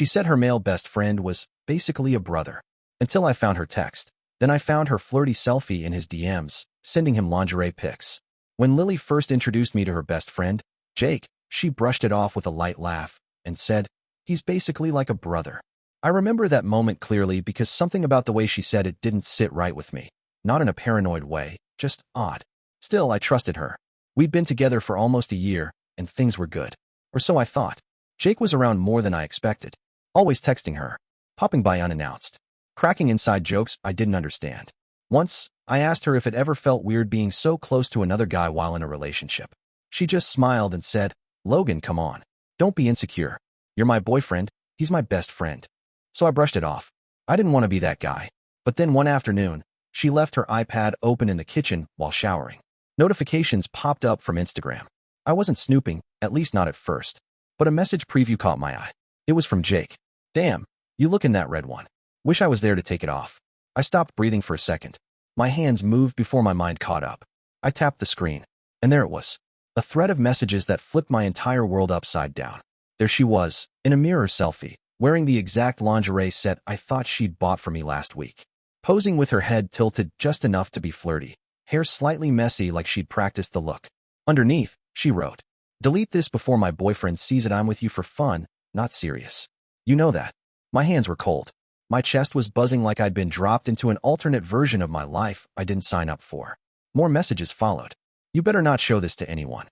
She said her male best friend was basically a brother. Until I found her text. Then I found her flirty selfie in his DMs, sending him lingerie pics. When Lily first introduced me to her best friend, Jake, she brushed it off with a light laugh and said, "He's basically like a brother." I remember that moment clearly because something about the way she said it didn't sit right with me. Not in a paranoid way, just odd. Still, I trusted her. We'd been together for almost a year, and things were good. Or so I thought. Jake was around more than I expected. Always texting her, popping by unannounced, cracking inside jokes I didn't understand. Once, I asked her if it ever felt weird being so close to another guy while in a relationship. She just smiled and said, "Logan, come on. Don't be insecure. You're my boyfriend, he's my best friend." So I brushed it off. I didn't want to be that guy. But then one afternoon, she left her iPad open in the kitchen while showering. Notifications popped up from Instagram. I wasn't snooping, at least not at first. But a message preview caught my eye. It was from Jake. "Damn, you look in that red one. Wish I was there to take it off." I stopped breathing for a second. My hands moved before my mind caught up. I tapped the screen, and there it was. A thread of messages that flipped my entire world upside down. There she was, in a mirror selfie, wearing the exact lingerie set I thought she'd bought for me last week. Posing with her head tilted just enough to be flirty, hair slightly messy like she'd practiced the look. Underneath, she wrote, "Delete this before my boyfriend sees it. I'm with you for fun, not serious. You know that." My hands were cold. My chest was buzzing like I'd been dropped into an alternate version of my life I didn't sign up for. More messages followed. "You better not show this to anyone.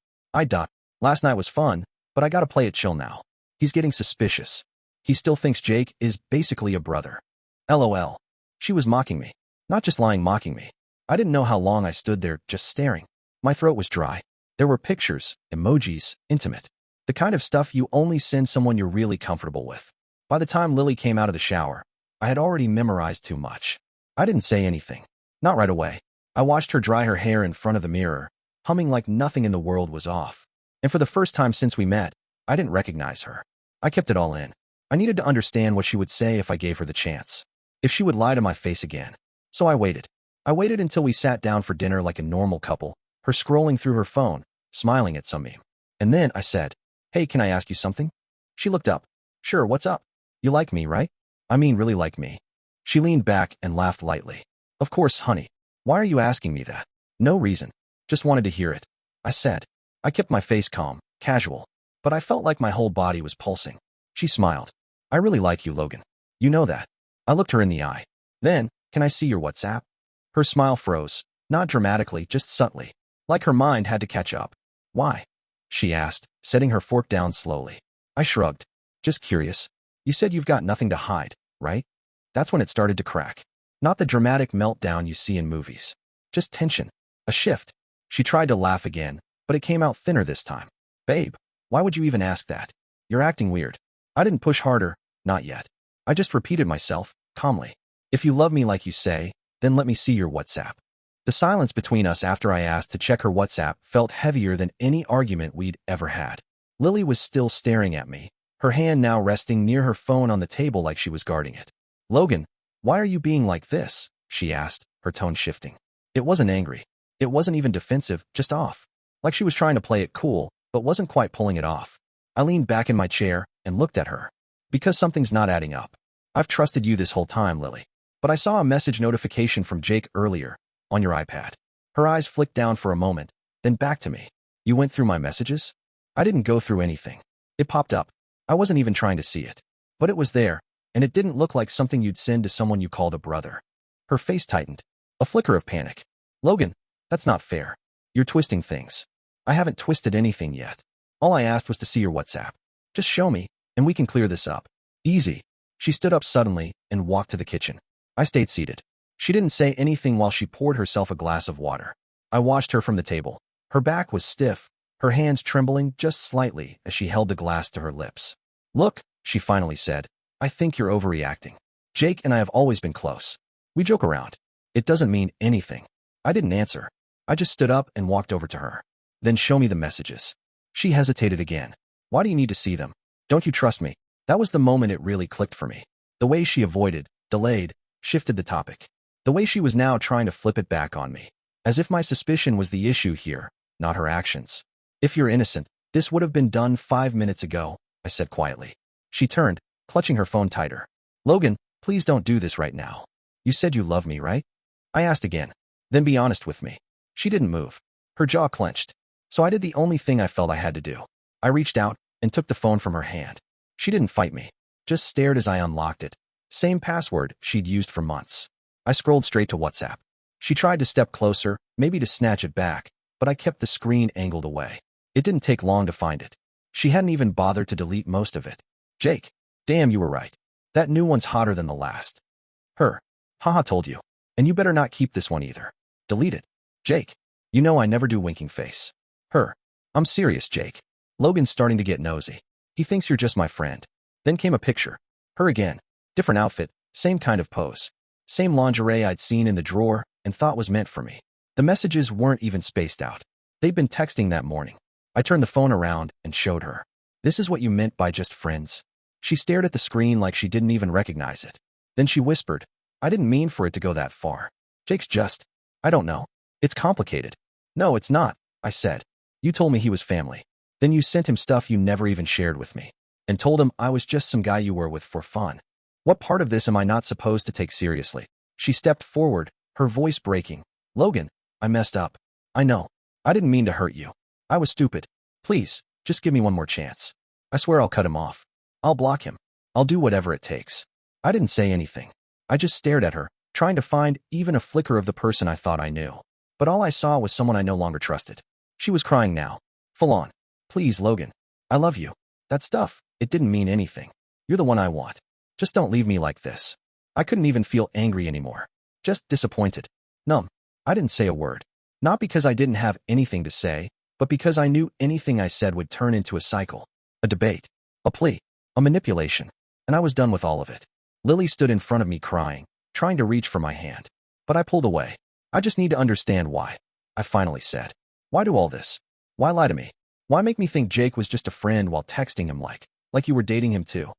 Last night was fun, but I gotta play it chill now. He's getting suspicious. He still thinks Jake is basically a brother. LOL. She was mocking me. Not just lying, mocking me. I didn't know how long I stood there just staring. My throat was dry. There were pictures, emojis, intimate. The kind of stuff you only send someone you're really comfortable with. By the time Lily came out of the shower, I had already memorized too much. I didn't say anything. Not right away. I watched her dry her hair in front of the mirror, humming like nothing in the world was off. And for the first time since we met, I didn't recognize her. I kept it all in. I needed to understand what she would say if I gave her the chance. If she would lie to my face again. So I waited. I waited until we sat down for dinner like a normal couple, her scrolling through her phone, smiling at some meme. And then I said, "Hey, can I ask you something?" She looked up. "Sure, what's up? You like me, right? I mean really like me." She leaned back and laughed lightly. "Of course, honey. Why are you asking me that?" "No reason. Just wanted to hear it," I said. I kept my face calm, casual, but I felt like my whole body was pulsing. She smiled. "I really like you, Logan. You know that." I looked her in the eye. "Then, can I see your WhatsApp?" Her smile froze, not dramatically, just subtly, like her mind had to catch up. "Why?" she asked, setting her fork down slowly. I shrugged. "Just curious. You said you've got nothing to hide, right?" That's when it started to crack. Not the dramatic meltdown you see in movies. Just tension. A shift. She tried to laugh again, but it came out thinner this time. "Babe, why would you even ask that? You're acting weird." I didn't push harder, not yet. I just repeated myself, calmly. "If you love me like you say, then let me see your WhatsApp." The silence between us after I asked to check her WhatsApp felt heavier than any argument we'd ever had. Lily was still staring at me, her hand now resting near her phone on the table like she was guarding it. "Logan, why are you being like this?" she asked, her tone shifting. It wasn't angry. It wasn't even defensive, just off. Like she was trying to play it cool, but wasn't quite pulling it off. I leaned back in my chair and looked at her. "Because something's not adding up. I've trusted you this whole time, Lily. But I saw a message notification from Jake earlier, on your iPad." Her eyes flicked down for a moment, then back to me. "You went through my messages?" "I didn't go through anything. It popped up. I wasn't even trying to see it. But it was there, and it didn't look like something you'd send to someone you called a brother." Her face tightened. A flicker of panic. "Logan, that's not fair. You're twisting things." "I haven't twisted anything yet. All I asked was to see your WhatsApp. Just show me, and we can clear this up. Easy." She stood up suddenly and walked to the kitchen. I stayed seated. She didn't say anything while she poured herself a glass of water. I watched her from the table. Her back was stiff, her hands trembling just slightly as she held the glass to her lips. "Look," she finally said, "I think you're overreacting. Jake and I have always been close. We joke around. It doesn't mean anything." I didn't answer. I just stood up and walked over to her. "Then show me the messages." She hesitated again. "Why do you need to see them? Don't you trust me?" That was the moment it really clicked for me. The way she avoided, delayed, shifted the topic. The way she was now trying to flip it back on me. As if my suspicion was the issue here, not her actions. "If you're innocent, this would have been done 5 minutes ago," I said quietly. She turned, clutching her phone tighter. Logan, please don't do this right now. You said you love me, right? I asked again. Then be honest with me. She didn't move. Her jaw clenched. So I did the only thing I felt I had to do. I reached out and took the phone from her hand. She didn't fight me, just stared as I unlocked it. Same password she'd used for months. I scrolled straight to WhatsApp. She tried to step closer, maybe to snatch it back, but I kept the screen angled away. It didn't take long to find it. She hadn't even bothered to delete most of it. Jake, damn, you were right. That new one's hotter than the last. Her. Haha, told you. And you better not keep this one either. Delete it. Jake. You know I never do winking face. Her. I'm serious, Jake. Logan's starting to get nosy. He thinks you're just my friend. Then came a picture. Her again. Different outfit, same kind of pose. Same lingerie I'd seen in the drawer and thought was meant for me. The messages weren't even spaced out. They'd been texting that morning. I turned the phone around and showed her. This is what you meant by just friends. She stared at the screen like she didn't even recognize it. Then she whispered, I didn't mean for it to go that far. Jake's just, I don't know. It's complicated. No, it's not, I said. You told me he was family. Then you sent him stuff you never even shared with me. And told him I was just some guy you were with for fun. What part of this am I not supposed to take seriously? She stepped forward, her voice breaking. Logan, I messed up. I know. I didn't mean to hurt you. I was stupid. Please, just give me one more chance. I swear I'll cut him off. I'll block him. I'll do whatever it takes. I didn't say anything. I just stared at her, trying to find even a flicker of the person I thought I knew. But all I saw was someone I no longer trusted. She was crying now. Full on. Please, Logan. I love you. That stuff, it didn't mean anything. You're the one I want. Just don't leave me like this. I couldn't even feel angry anymore. Just disappointed. Numb. I didn't say a word. Not because I didn't have anything to say, but because I knew anything I said would turn into a cycle, a debate, a plea, a manipulation, and I was done with all of it. Lily stood in front of me crying, trying to reach for my hand. But I pulled away. I just need to understand why, I finally said. Why do all this? Why lie to me? Why make me think Jake was just a friend while texting him like you were dating him too?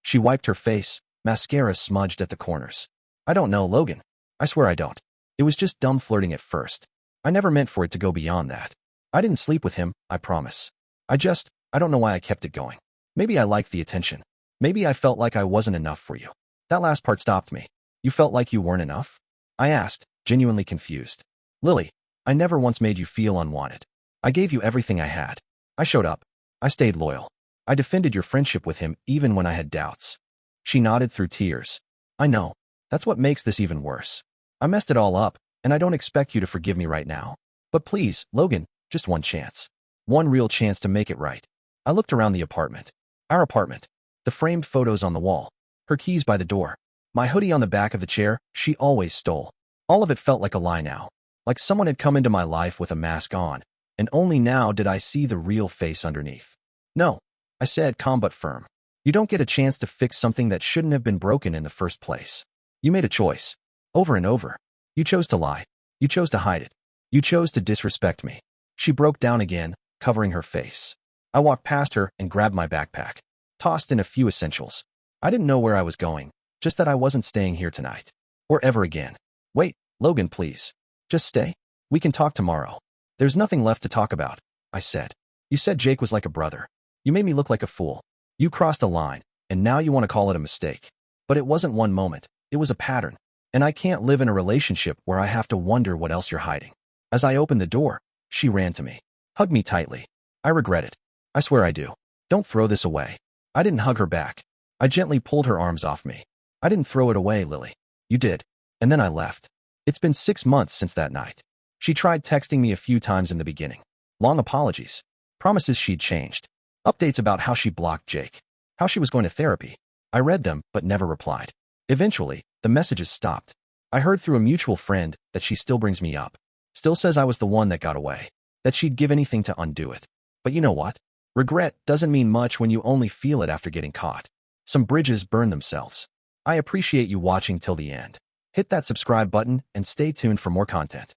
She wiped her face, mascara smudged at the corners. I don't know, Logan. I swear I don't. It was just dumb flirting at first. I never meant for it to go beyond that. I didn't sleep with him, I promise. I don't know why I kept it going. Maybe I liked the attention. Maybe I felt like I wasn't enough for you. That last part stopped me. You felt like you weren't enough? I asked, genuinely confused. Lily, I never once made you feel unwanted. I gave you everything I had. I showed up. I stayed loyal. I defended your friendship with him even when I had doubts. She nodded through tears. I know. That's what makes this even worse. I messed it all up, and I don't expect you to forgive me right now. But please, Logan, just one chance. One real chance to make it right. I looked around the apartment. Our apartment. The framed photos on the wall. Her keys by the door. My hoodie on the back of the chair she always stole. All of it felt like a lie now. Like someone had come into my life with a mask on, and only now did I see the real face underneath. No, I said, calm but firm. You don't get a chance to fix something that shouldn't have been broken in the first place. You made a choice. Over and over. You chose to lie. You chose to hide it. You chose to disrespect me. She broke down again, covering her face. I walked past her and grabbed my backpack. Tossed in a few essentials. I didn't know where I was going, just that I wasn't staying here tonight. Or ever again. Wait, Logan, please. Just stay. We can talk tomorrow. There's nothing left to talk about, I said. You said Jake was like a brother. You made me look like a fool. You crossed a line, and now you want to call it a mistake. But it wasn't one moment. It was a pattern. And I can't live in a relationship where I have to wonder what else you're hiding. As I opened the door, she ran to me. Hugged me tightly. I regret it. I swear I do. Don't throw this away. I didn't hug her back. I gently pulled her arms off me. I didn't throw it away, Lily. You did. And then I left. It's been 6 months since that night. She tried texting me a few times in the beginning. Long apologies. Promises she'd changed. Updates about how she blocked Jake. How she was going to therapy. I read them, but never replied. Eventually, the messages stopped. I heard through a mutual friend that she still brings me up. Still says I was the one that got away. That she'd give anything to undo it. But you know what? Regret doesn't mean much when you only feel it after getting caught. Some bridges burn themselves. I appreciate you watching till the end. Hit that subscribe button and stay tuned for more content.